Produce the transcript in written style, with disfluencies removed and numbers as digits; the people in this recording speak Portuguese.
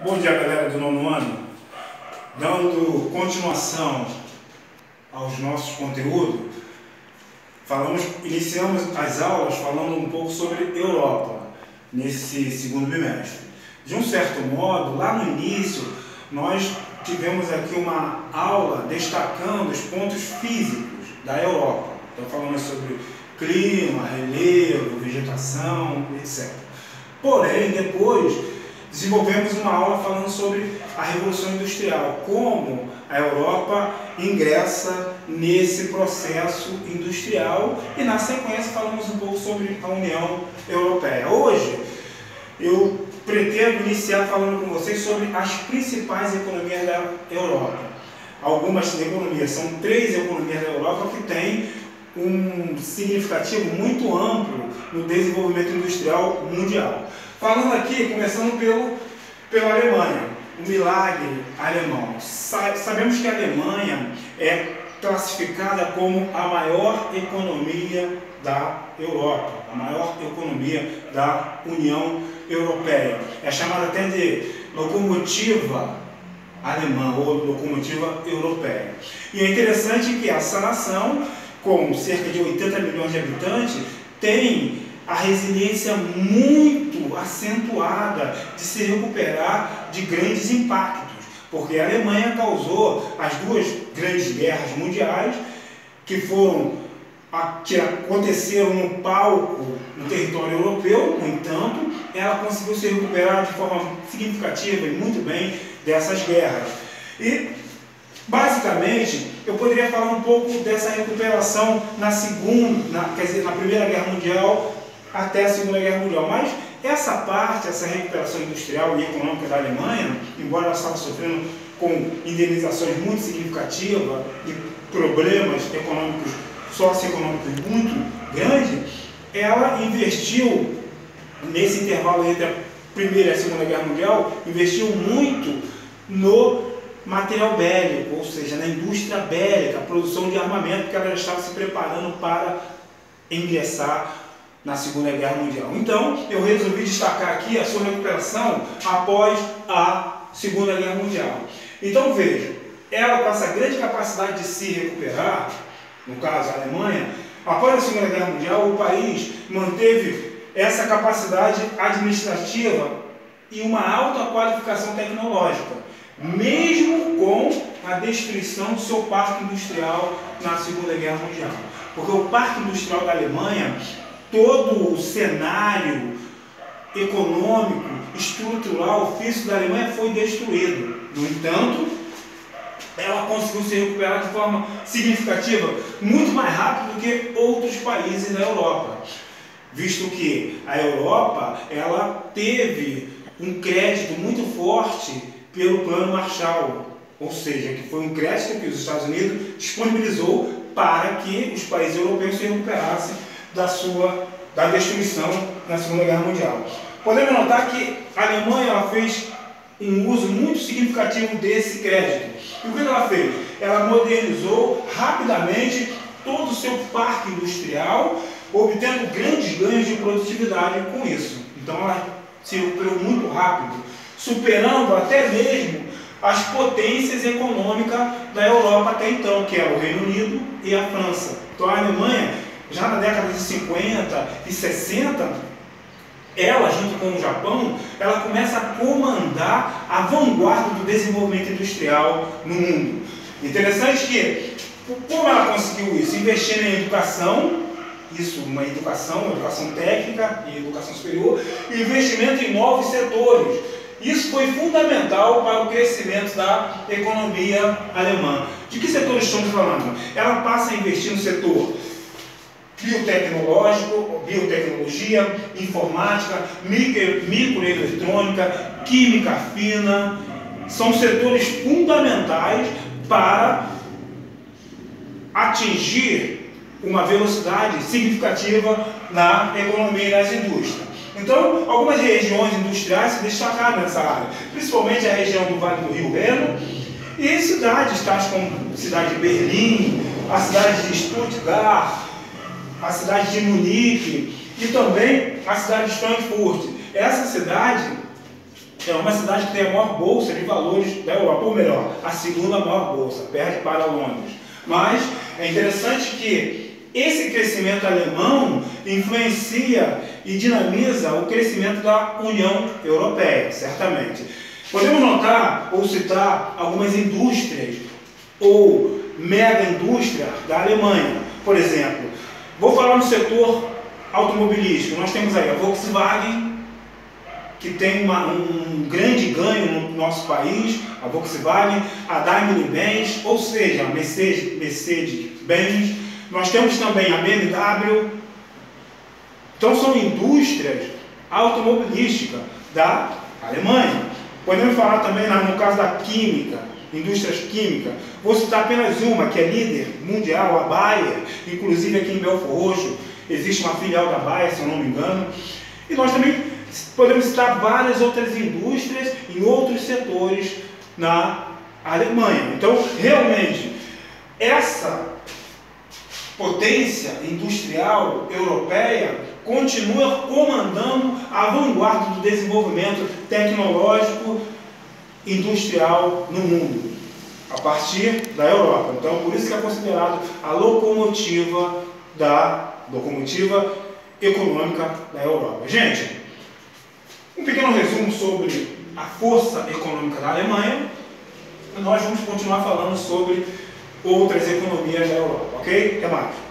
Bom dia, galera do nono ano. Dando continuação aos nossos conteúdos, iniciamos as aulas falando um pouco sobre Europa nesse segundo bimestre. De um certo modo, lá no início, nós tivemos aqui uma aula destacando os pontos físicos da Europa. Então falamos sobre clima, relevo, vegetação, etc. Porém, depois desenvolvemos uma aula falando sobre a Revolução Industrial, como a Europa ingressa nesse processo industrial, e na sequência falamos um pouco sobre a União Europeia. Hoje eu pretendo iniciar falando com vocês sobre as principais economias da Europa. Algumas economias, são 3 economias da Europa que têm um significativo muito amplo no desenvolvimento industrial mundial. Falando aqui, começando pela Alemanha, o milagre alemão. Sabemos que a Alemanha é classificada como a maior economia da Europa, a maior economia da União Europeia. É chamada até de locomotiva alemã ou locomotiva europeia. E é interessante que essa nação, com cerca de 80 milhões de habitantes, tem a resiliência muito acentuada de se recuperar de grandes impactos, porque a Alemanha causou as 2 grandes guerras mundiais que aconteceram no palco no território europeu. No entanto, ela conseguiu se recuperar de forma significativa e muito bem dessas guerras. E basicamente, eu poderia falar um pouco dessa recuperação na Primeira Guerra Mundial até a Segunda Guerra Mundial. Mas essa recuperação industrial e econômica da Alemanha, embora ela estava sofrendo com indenizações muito significativas e problemas econômicos, socioeconômicos muito grandes, ela investiu, nesse intervalo entre a Primeira e a Segunda Guerra Mundial, investiu muito no material bélico, ou seja, na indústria bélica, a produção de armamento, porque ela já estava se preparando para ingressar na Segunda Guerra Mundial. Então, eu resolvi destacar aqui a sua recuperação após a Segunda Guerra Mundial. Então, veja, ela com essa grande capacidade de se recuperar, no caso a Alemanha, após a Segunda Guerra Mundial, o país manteve essa capacidade administrativa e uma alta qualificação tecnológica, mesmo com a destruição do seu parque industrial na Segunda Guerra Mundial. Porque o parque industrial da Alemanha, todo o cenário econômico, estrutural, físico da Alemanha foi destruído. No entanto, ela conseguiu se recuperar de forma significativa, muito mais rápido do que outros países da Europa, visto que a Europa ela teve um crédito muito forte pelo Plano Marshall, ou seja, que foi um crédito que os Estados Unidos disponibilizou para que os países europeus se recuperassem da destruição na Segunda Guerra Mundial. Podemos notar que a Alemanha ela fez um uso muito significativo desse crédito. E o que ela fez? Ela modernizou rapidamente todo o seu parque industrial, obtendo grandes ganhos de produtividade com isso. Então ela se recuperou muito rápido, superando até mesmo as potências econômicas da Europa até então, que era o Reino Unido e a França. Então a Alemanha, já na década de 50 e 60, ela, junto com o Japão, ela começa a comandar a vanguarda do desenvolvimento industrial no mundo. Interessante que, como ela conseguiu isso? Investindo em educação, uma educação técnica e educação superior, e investimento em novos setores. Isso foi fundamental para o crescimento da economia alemã. De que setores estamos falando? Ela passa a investir no setor biotecnológico, biotecnologia, informática, microeletrônica, química fina. São setores fundamentais para atingir uma velocidade significativa na economia e nas indústrias. Então, algumas regiões industriais se destacaram nessa área, principalmente a região do Vale do Rio Reno e cidades tais como a cidade de Berlim, a cidade de Stuttgart, a cidade de Munique e também a cidade de Frankfurt. Essa cidade é uma cidade que tem a maior bolsa de valores da Europa, ou melhor, a segunda maior bolsa, perde para Londres. Mas é interessante que esse crescimento alemão influencia e dinamiza o crescimento da União Europeia, certamente. Podemos notar ou citar algumas indústrias ou mega indústria da Alemanha. Por exemplo, vou falar no setor automobilístico. Nós temos aí a Volkswagen, que tem um grande ganho no nosso país, a Volkswagen, a Daimler-Benz, ou seja, a Mercedes-Benz. Nós temos também a BMW. Então são indústrias automobilísticas da Alemanha. Podemos falar também no caso da química, indústrias químicas. Vou citar apenas uma, que é líder mundial, a Bayer. Inclusive aqui em Belfort Roxo existe uma filial da Bayer, se eu não me engano. E nós também podemos citar várias outras indústrias em outros setores na Alemanha. Então, realmente, essa potência industrial europeia continua comandando a vanguarda do desenvolvimento tecnológico industrial no mundo, a partir da Europa. Então, por isso que é considerado a locomotiva econômica da Europa. Gente, um pequeno resumo sobre a força econômica da Alemanha. Nós vamos continuar falando sobre outras economias da Europa, ok? Até mais.